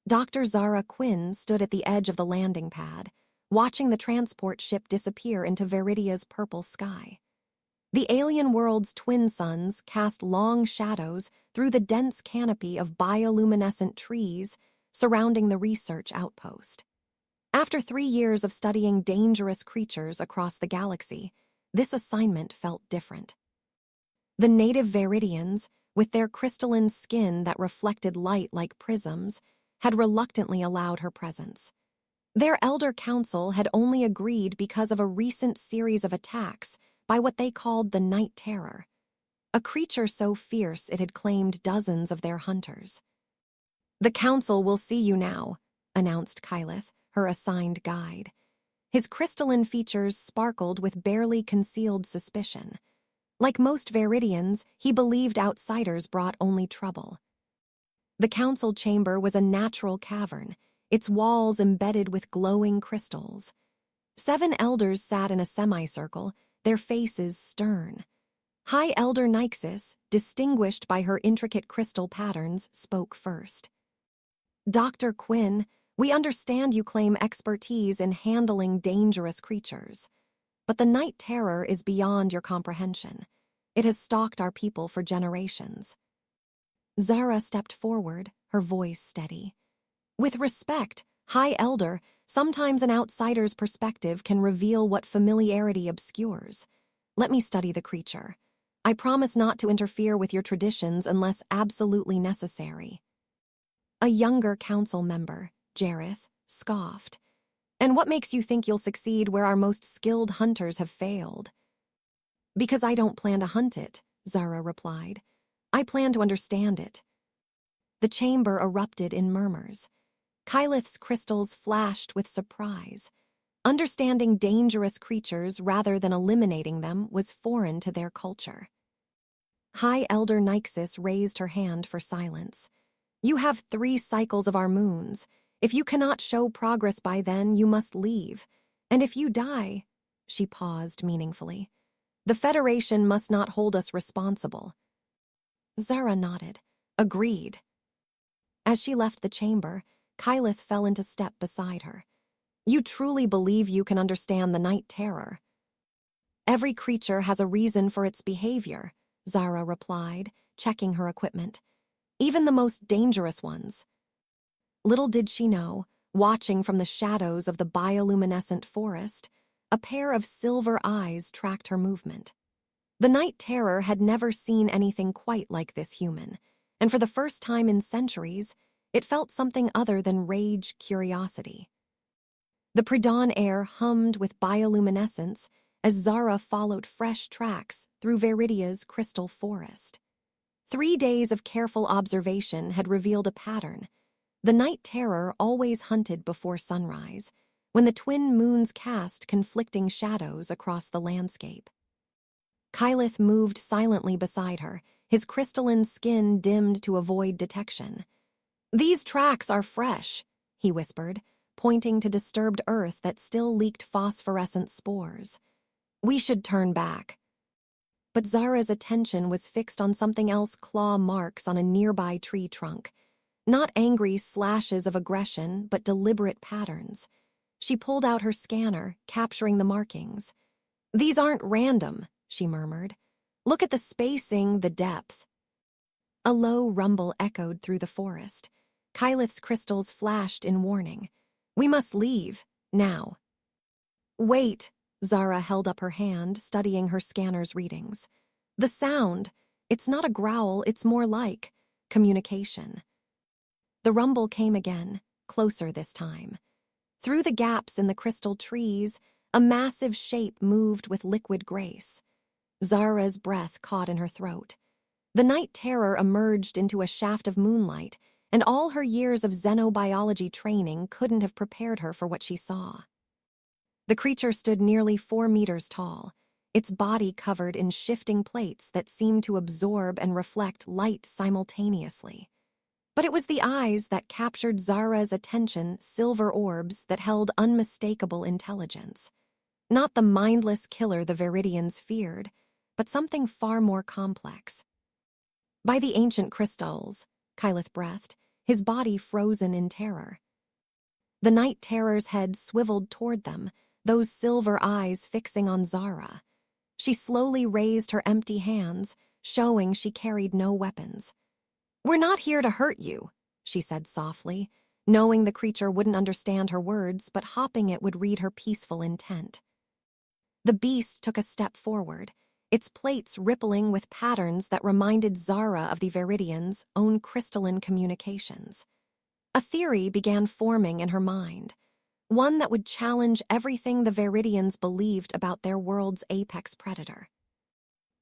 Dr. Zara Quinn stood at the edge of the landing pad, watching the transport ship disappear into Veridia's purple sky. The alien world's twin suns cast long shadows through the dense canopy of bioluminescent trees surrounding the research outpost. After 3 years of studying dangerous creatures across the galaxy, this assignment felt different. The native Veridians, with their crystalline skin that reflected light like prisms, had reluctantly allowed her presence. Their elder council had only agreed because of a recent series of attacks by what they called the Night Terror, a creature so fierce it had claimed dozens of their hunters. "The council will see you now," announced Kyleth, her assigned guide. His crystalline features sparkled with barely concealed suspicion. Like most Veridians, he believed outsiders brought only trouble. The council chamber was a natural cavern, its walls embedded with glowing crystals. 7 elders sat in a semicircle, their faces stern. High Elder Nyxis, distinguished by her intricate crystal patterns, spoke first. "Dr. Quinn, we understand you claim expertise in handling dangerous creatures. But the Night Terror is beyond your comprehension. It has stalked our people for generations." Zara stepped forward, her voice steady. "With respect, High Elder, sometimes an outsider's perspective can reveal what familiarity obscures. Let me study the creature. I promise not to interfere with your traditions unless absolutely necessary." A younger council member, Jareth, scoffed. "And what makes you think you'll succeed where our most skilled hunters have failed?" "Because I don't plan to hunt it," Zara replied. "I plan to understand it." The chamber erupted in murmurs. Kyleth's crystals flashed with surprise. Understanding dangerous creatures rather than eliminating them was foreign to their culture. High Elder Nyxis raised her hand for silence. "You have 3 cycles of our moons. If you cannot show progress by then, you must leave. And if you die—" She paused meaningfully. "The Federation must not hold us responsible." Zara nodded. "Agreed." As she left the chamber, Kyleth fell into step beside her. "You truly believe you can understand the Night Terror?" "Every creature has a reason for its behavior," Zara replied, checking her equipment. "Even the most dangerous ones." Little did she know, watching from the shadows of the bioluminescent forest, a pair of silver eyes tracked her movement. The Night Terror had never seen anything quite like this human, and for the first time in centuries, it felt something other than rage-curiosity. The pre-dawn air hummed with bioluminescence as Zara followed fresh tracks through Veridia's crystal forest. 3 days of careful observation had revealed a pattern. The Night Terror always hunted before sunrise, when the twin moons cast conflicting shadows across the landscape. Kyleth moved silently beside her, his crystalline skin dimmed to avoid detection. "These tracks are fresh," he whispered, pointing to disturbed earth that still leaked phosphorescent spores. "We should turn back." But Zara's attention was fixed on something else: claw marks on a nearby tree trunk. Not angry slashes of aggression, but deliberate patterns. She pulled out her scanner, capturing the markings. "These aren't random," she murmured. "Look at the spacing, the depth." A low rumble echoed through the forest. Kyleth's crystals flashed in warning. "We must leave, now." "Wait," Zara held up her hand, studying her scanner's readings. "The sound, it's not a growl, it's more like communication." The rumble came again, closer this time. Through the gaps in the crystal trees, a massive shape moved with liquid grace. Zara's breath caught in her throat. The Night Terror emerged into a shaft of moonlight, and all her years of xenobiology training couldn't have prepared her for what she saw. The creature stood nearly 4 meters tall, its body covered in shifting plates that seemed to absorb and reflect light simultaneously. But it was the eyes that captured Zara's attention, silver orbs that held unmistakable intelligence. Not the mindless killer the Veridians feared, but something far more complex. "By the ancient crystals," Kyleth breathed, his body frozen in terror. The Night Terror's head swiveled toward them, those silver eyes fixing on Zara. She slowly raised her empty hands, showing she carried no weapons. "We're not here to hurt you," she said softly, knowing the creature wouldn't understand her words, but hoping it would read her peaceful intent. The beast took a step forward, its plates rippling with patterns that reminded Zara of the Viridian's own crystalline communications. A theory began forming in her mind, one that would challenge everything the Viridians believed about their world's apex predator.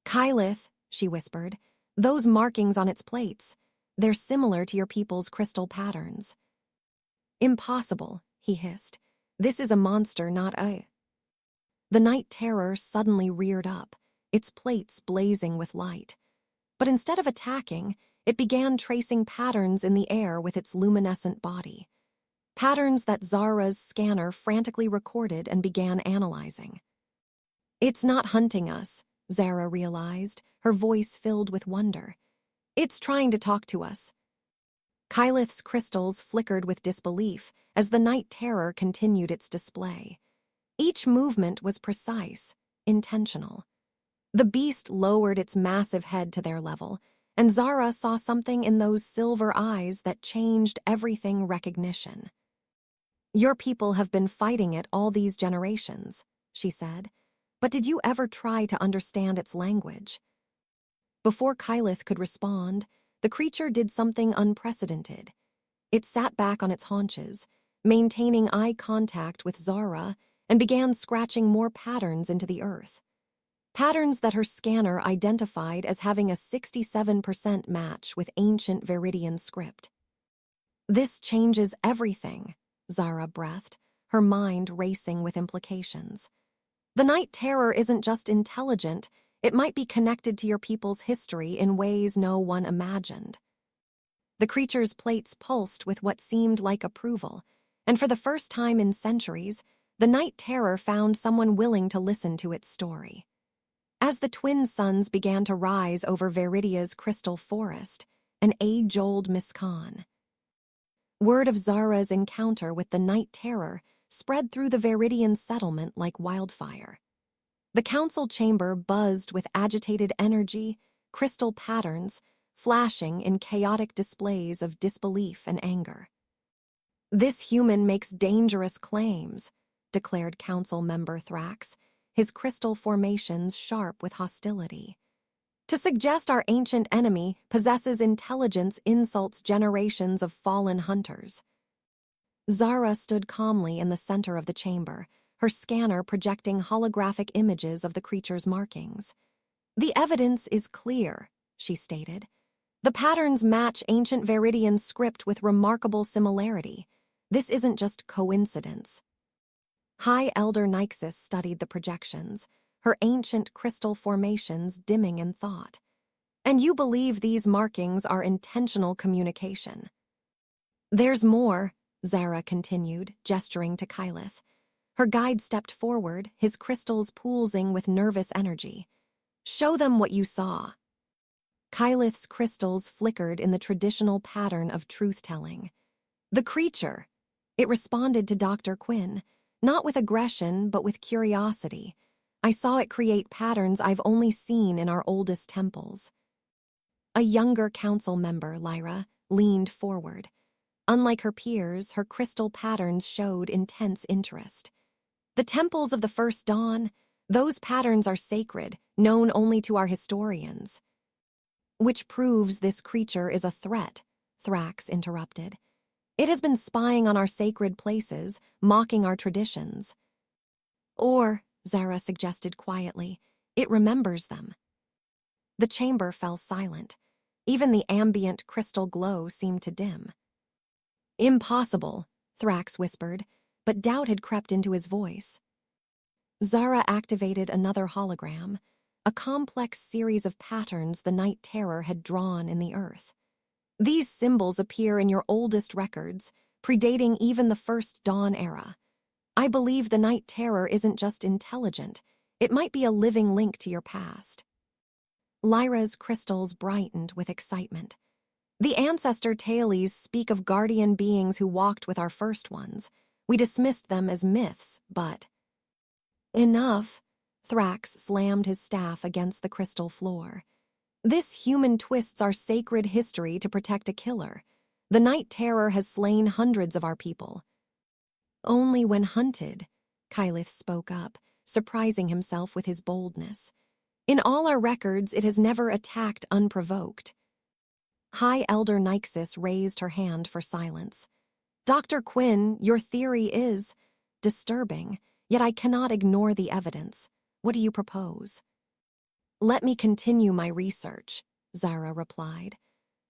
"Kylith," she whispered, "those markings on its plates, they're similar to your people's crystal patterns." "Impossible," he hissed. "This is a monster, not a—" The Night Terror suddenly reared up, its plates blazing with light. But instead of attacking, it began tracing patterns in the air with its luminescent body. Patterns that Zara's scanner frantically recorded and began analyzing. "It's not hunting us," Zara realized, her voice filled with wonder. "It's trying to talk to us." Kylith's crystals flickered with disbelief as the Night Terror continued its display. Each movement was precise, intentional. The beast lowered its massive head to their level, and Zara saw something in those silver eyes that changed everything recognition. "Your people have been fighting it all these generations," she said, "but did you ever try to understand its language?" Before Kylith could respond, the creature did something unprecedented. It sat back on its haunches, maintaining eye contact with Zara, and began scratching more patterns into the earth. Patterns that her scanner identified as having a 67% match with ancient Viridian script. "This changes everything," Zara breathed, her mind racing with implications. "The Night Terror isn't just intelligent, it might be connected to your people's history in ways no one imagined." The creature's plates pulsed with what seemed like approval, and for the first time in centuries, the Night Terror found someone willing to listen to its story. As the twin suns began to rise over Viridia's crystal forest, an age-old miscon. Word of Zara's encounter with the Night Terror spread through the Viridian settlement like wildfire. The council chamber buzzed with agitated energy, crystal patterns, flashing in chaotic displays of disbelief and anger. "This human makes dangerous claims," declared council member Thrax, his crystal formations sharp with hostility. "To suggest our ancient enemy possesses intelligence insults generations of fallen hunters." Zara stood calmly in the center of the chamber, her scanner projecting holographic images of the creature's markings. "The evidence is clear," she stated. "The patterns match ancient Viridian script with remarkable similarity. This isn't just coincidence." High Elder Nyxus studied the projections, her ancient crystal formations dimming in thought. "And you believe these markings are intentional communication?" "There's more," Zara continued, gesturing to Kylith. Her guide stepped forward, his crystals pulsing with nervous energy. "Show them what you saw." Kylith's crystals flickered in the traditional pattern of truth-telling. "The creature!" It responded to Dr. Quinn, not with aggression, but with curiosity. "I saw it create patterns I've only seen in our oldest temples." A younger council member, Lyra, leaned forward. Unlike her peers, her crystal patterns showed intense interest. "The temples of the First Dawn, those patterns are sacred, known only to our historians." "Which proves this creature is a threat," Thrax interrupted. "It has been spying on our sacred places, mocking our traditions." "Or," Zara suggested quietly, "it remembers them." The chamber fell silent. Even the ambient crystal glow seemed to dim. "Impossible," Thrax whispered, but doubt had crept into his voice. Zara activated another hologram, a complex series of patterns the Night Terror had drawn in the earth. "These symbols appear in your oldest records, predating even the First Dawn era. I believe the Night Terror isn't just intelligent, it might be a living link to your past." Lyra's crystals brightened with excitement. The ancestor tales speak of guardian beings who walked with our first ones. We dismissed them as myths, but... Enough. Thrax slammed his staff against the crystal floor. This human twists our sacred history to protect a killer. The Night Terror has slain hundreds of our people. Only when hunted, Kylith spoke up, surprising himself with his boldness. In all our records, it has never attacked unprovoked. High Elder Nyxis raised her hand for silence. Dr. Quinn, your theory is disturbing, yet I cannot ignore the evidence. What do you propose? Let me continue my research, Zara replied.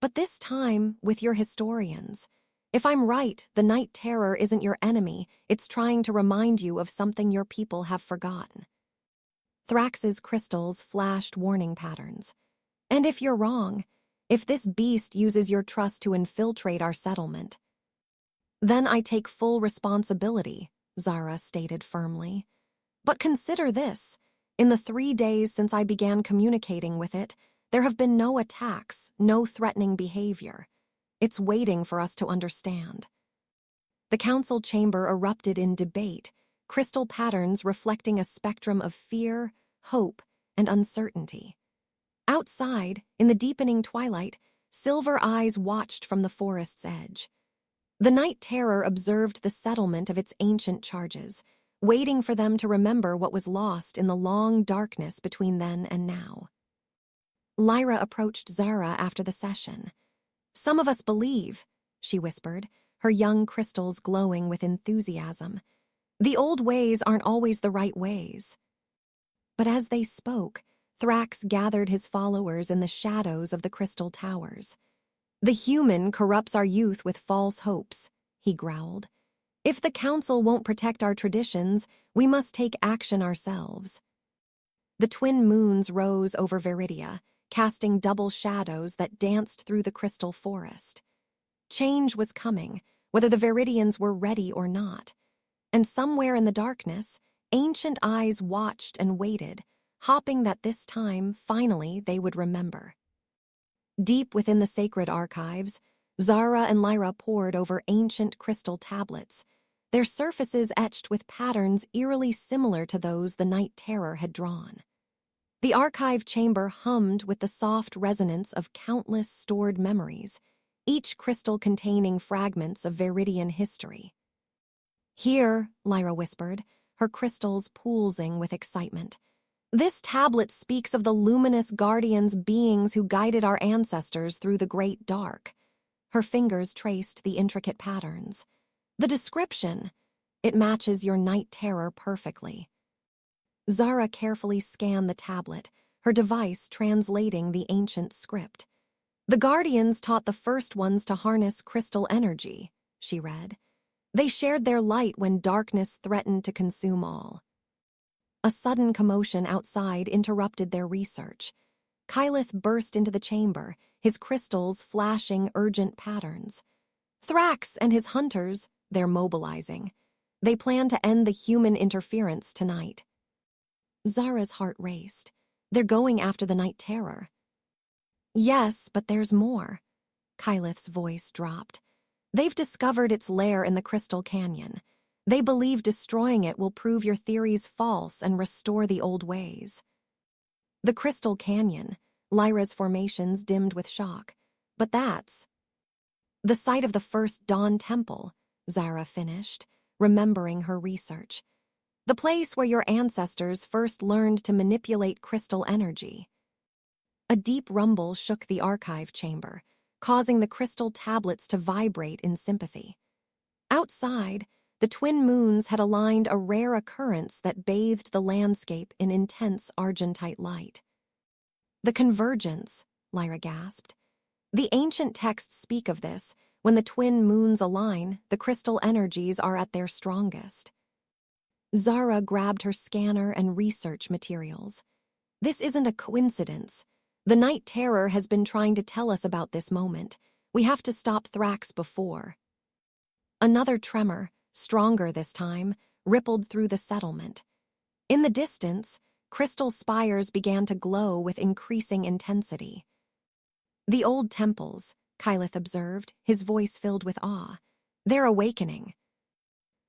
But this time with your historians. If I'm right, the Night Terror isn't your enemy. It's trying to remind you of something your people have forgotten. Thrax's crystals flashed warning patterns. And if you're wrong, if this beast uses your trust to infiltrate our settlement, then I take full responsibility, Zara stated firmly. But consider this. In the 3 days since I began communicating with it, there have been no attacks, no threatening behavior. It's waiting for us to understand. The council chamber erupted in debate, crystal patterns reflecting a spectrum of fear, hope, and uncertainty. Outside, in the deepening twilight, silver eyes watched from the forest's edge. The Night Terror observed the settlement of its ancient charges, waiting for them to remember what was lost in the long darkness between then and now. Lyra approached Zara after the session. Some of us believe, she whispered, her young crystals glowing with enthusiasm. The old ways aren't always the right ways. But as they spoke, Thrax gathered his followers in the shadows of the crystal towers. The human corrupts our youth with false hopes, he growled. If the council won't protect our traditions, we must take action ourselves. The twin moons rose over Viridia, casting double shadows that danced through the crystal forest. Change was coming, whether the Viridians were ready or not. And somewhere in the darkness, ancient eyes watched and waited, hoping that this time, finally, they would remember. Deep within the sacred archives, Zara and Lyra pored over ancient crystal tablets, their surfaces etched with patterns eerily similar to those the Night Terror had drawn. The archive chamber hummed with the soft resonance of countless stored memories, each crystal containing fragments of Viridian history. Here, Lyra whispered, her crystals pulsing with excitement. This tablet speaks of the luminous guardians beings who guided our ancestors through the great dark. Her fingers traced the intricate patterns. The description, it matches your Night Terror perfectly. Zara carefully scanned the tablet, her device translating the ancient script. The Guardians taught the first ones to harness crystal energy, she read. They shared their light when darkness threatened to consume all. A sudden commotion outside interrupted their research. Kylith burst into the chamber, his crystals flashing urgent patterns. Thrax and his hunters, they're mobilizing. They plan to end the human interference tonight. Zara's heart raced. They're going after the Night Terror. Yes, but there's more. Kylith's voice dropped. They've discovered its lair in the Crystal Canyon. They believe destroying it will prove your theories false and restore the old ways. The Crystal Canyon, Lyra's formations dimmed with shock. But that's the site of the first Dawn Temple, Zara finished, remembering her research. The place where your ancestors first learned to manipulate crystal energy. A deep rumble shook the archive chamber, causing the crystal tablets to vibrate in sympathy. Outside, the twin moons had aligned a rare occurrence that bathed the landscape in intense argentite light. The convergence, Lyra gasped. The ancient texts speak of this. When the twin moons align, the crystal energies are at their strongest. Zara grabbed her scanner and research materials. This isn't a coincidence. The Night Terror has been trying to tell us about this moment. We have to stop Thrax before. Another tremor, stronger this time, rippled through the settlement. In the distance, crystal spires began to glow with increasing intensity. The old temples, Kyleth observed, his voice filled with awe. They're awakening.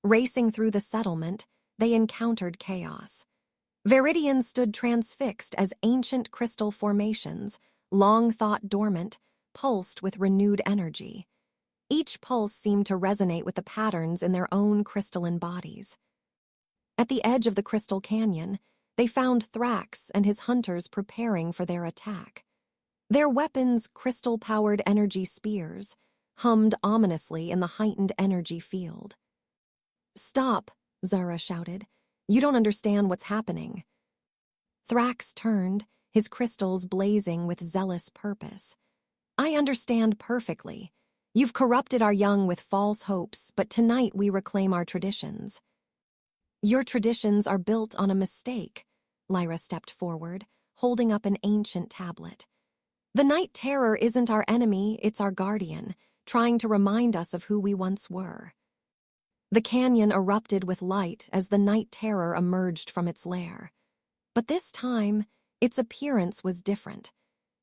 Racing through the settlement, they encountered chaos. Viridians stood transfixed as ancient crystal formations, long thought dormant, pulsed with renewed energy. Each pulse seemed to resonate with the patterns in their own crystalline bodies. At the edge of the crystal canyon, they found Thrax and his hunters preparing for their attack. Their weapons, crystal-powered energy spears, hummed ominously in the heightened energy field. "Stop," Zara shouted. "You don't understand what's happening." Thrax turned, his crystals blazing with zealous purpose. "I understand perfectly. You've corrupted our young with false hopes, but tonight we reclaim our traditions." "Your traditions are built on a mistake," Lyra stepped forward, holding up an ancient tablet. "The Night Terror isn't our enemy, it's our guardian, trying to remind us of who we once were." The canyon erupted with light as the Night Terror emerged from its lair. But this time, its appearance was different.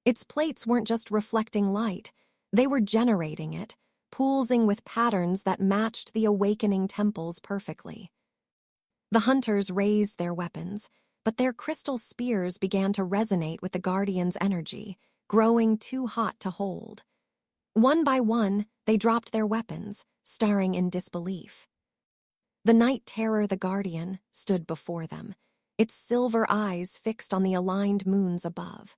Its plates weren't just reflecting light, they were generating it, pulsing with patterns that matched the awakening temples perfectly. The hunters raised their weapons, but their crystal spears began to resonate with the Guardian's energy, growing too hot to hold. One by one, they dropped their weapons, staring in disbelief. The Night Terror, the Guardian, stood before them, its silver eyes fixed on the aligned moons above.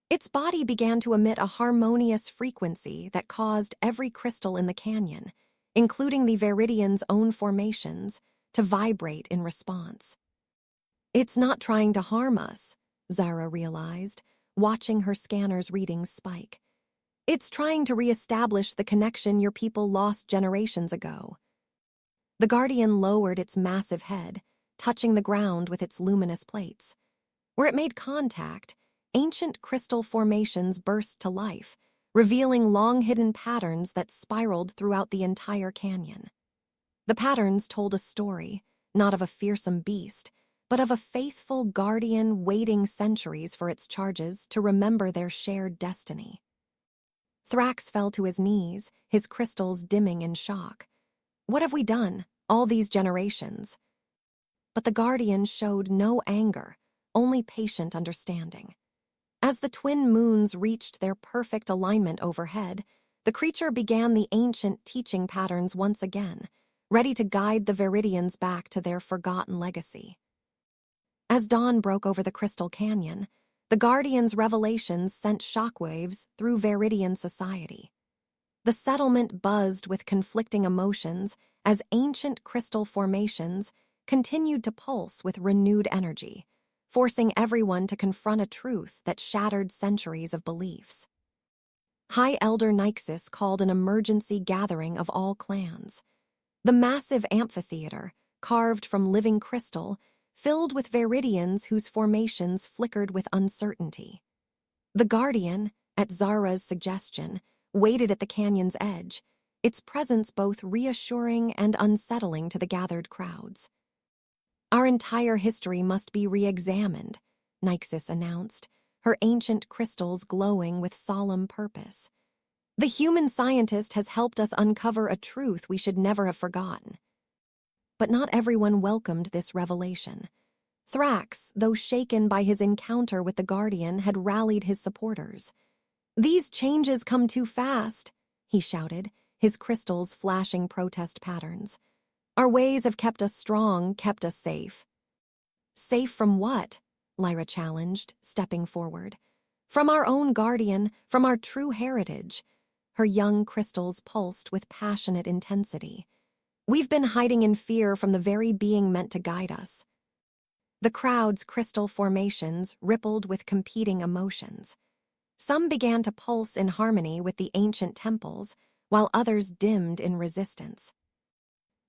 Its body began to emit a harmonious frequency that caused every crystal in the canyon, including the Viridian's own formations, to vibrate in response. "It's not trying to harm us," Zara realized, watching her scanner's readings spike. "It's trying to reestablish the connection your people lost generations ago." The Guardian lowered its massive head, touching the ground with its luminous plates. Where it made contact, ancient crystal formations burst to life, revealing long-hidden patterns that spiraled throughout the entire canyon. The patterns told a story, not of a fearsome beast, but of a faithful guardian waiting centuries for its charges to remember their shared destiny. Thrax fell to his knees, his crystals dimming in shock. "What have we done, all these generations?" But the Guardian showed no anger, only patient understanding. As the twin moons reached their perfect alignment overhead, the creature began the ancient teaching patterns once again, ready to guide the Viridians back to their forgotten legacy. As dawn broke over the Crystal Canyon, the Guardian's revelations sent shockwaves through Viridian society. The settlement buzzed with conflicting emotions as ancient crystal formations continued to pulse with renewed energy, forcing everyone to confront a truth that shattered centuries of beliefs. High Elder Nyxus called an emergency gathering of all clans. The massive amphitheater, carved from living crystal, filled with Viridians whose formations flickered with uncertainty. The Guardian, at Zara's suggestion, waited at the canyon's edge, its presence both reassuring and unsettling to the gathered crowds. "Our entire history must be re-examined," Nyxus announced, her ancient crystals glowing with solemn purpose. "The human scientist has helped us uncover a truth we should never have forgotten." But not everyone welcomed this revelation. Thrax, though shaken by his encounter with the Guardian, had rallied his supporters. "These changes come too fast," he shouted, his crystals flashing protest patterns. "Our ways have kept us strong, kept us safe." "Safe from what?" Lyra challenged, stepping forward. "From our own Guardian, from our true heritage." Her young crystals pulsed with passionate intensity. "We've been hiding in fear from the very being meant to guide us." The crowd's crystal formations rippled with competing emotions. Some began to pulse in harmony with the ancient temples, while others dimmed in resistance.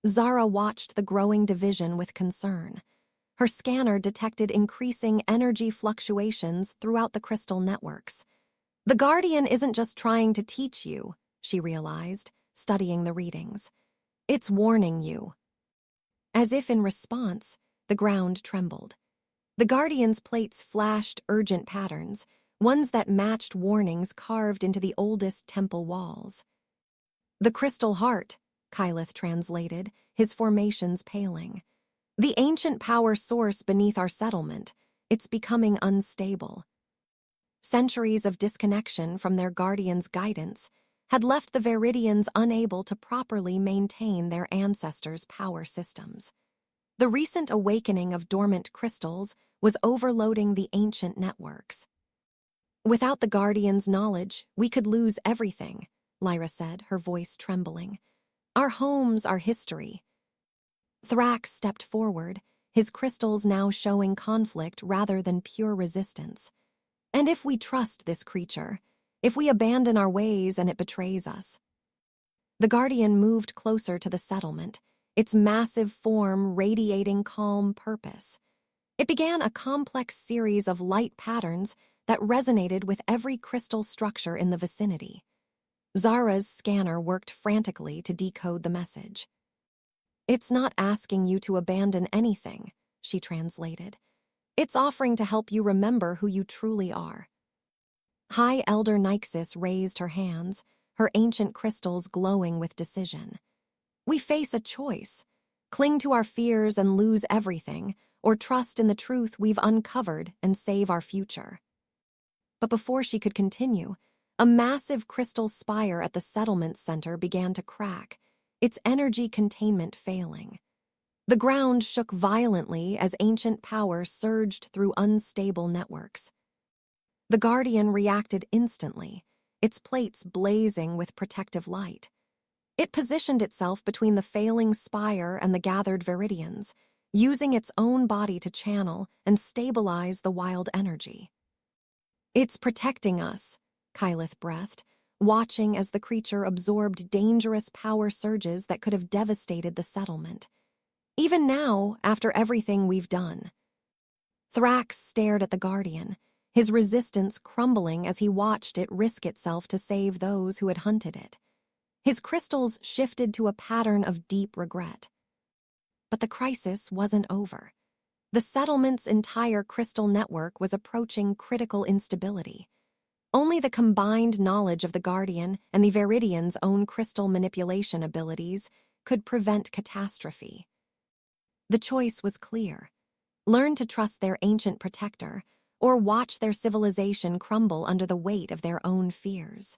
Zara watched the growing division with concern. Her scanner detected increasing energy fluctuations throughout the crystal networks. "The Guardian isn't just trying to teach you," she realized, studying the readings. "It's warning you." As if in response, the ground trembled. The Guardian's plates flashed urgent patterns, ones that matched warnings carved into the oldest temple walls. "The Crystal Heart," Kyleth translated, his formations paling. "The ancient power source beneath our settlement. It's becoming unstable." Centuries of disconnection from their guardian's guidance had left the Viridians unable to properly maintain their ancestors' power systems. The recent awakening of dormant crystals was overloading the ancient networks. "Without the Guardian's knowledge, we could lose everything," Lyra said, her voice trembling. "Our homes, our history." Thrax stepped forward, his crystals now showing conflict rather than pure resistance. "And if we trust this creature, if we abandon our ways and it betrays us?" The Guardian moved closer to the settlement, its massive form radiating calm purpose. It began a complex series of light patterns that resonated with every crystal structure in the vicinity. Zara's scanner worked frantically to decode the message. "It's not asking you to abandon anything," she translated. "It's offering to help you remember who you truly are." High Elder Nyxis raised her hands, her ancient crystals glowing with decision. "We face a choice: cling to our fears and lose everything, or trust in the truth we've uncovered and save our future." But before she could continue, a massive crystal spire at the settlement center began to crack, its energy containment failing. The ground shook violently as ancient power surged through unstable networks. The Guardian reacted instantly, its plates blazing with protective light. It positioned itself between the failing spire and the gathered Viridians, using its own body to channel and stabilize the wild energy. "It's protecting us," Kyleth breathed, watching as the creature absorbed dangerous power surges that could have devastated the settlement. "Even now, after everything we've done." Thrax stared at the Guardian, his resistance crumbling as he watched it risk itself to save those who had hunted it. His crystals shifted to a pattern of deep regret. But the crisis wasn't over. The settlement's entire crystal network was approaching critical instability. Only the combined knowledge of the Guardian and the Viridians' own crystal manipulation abilities could prevent catastrophe. The choice was clear: learn to trust their ancient protector, or watch their civilization crumble under the weight of their own fears.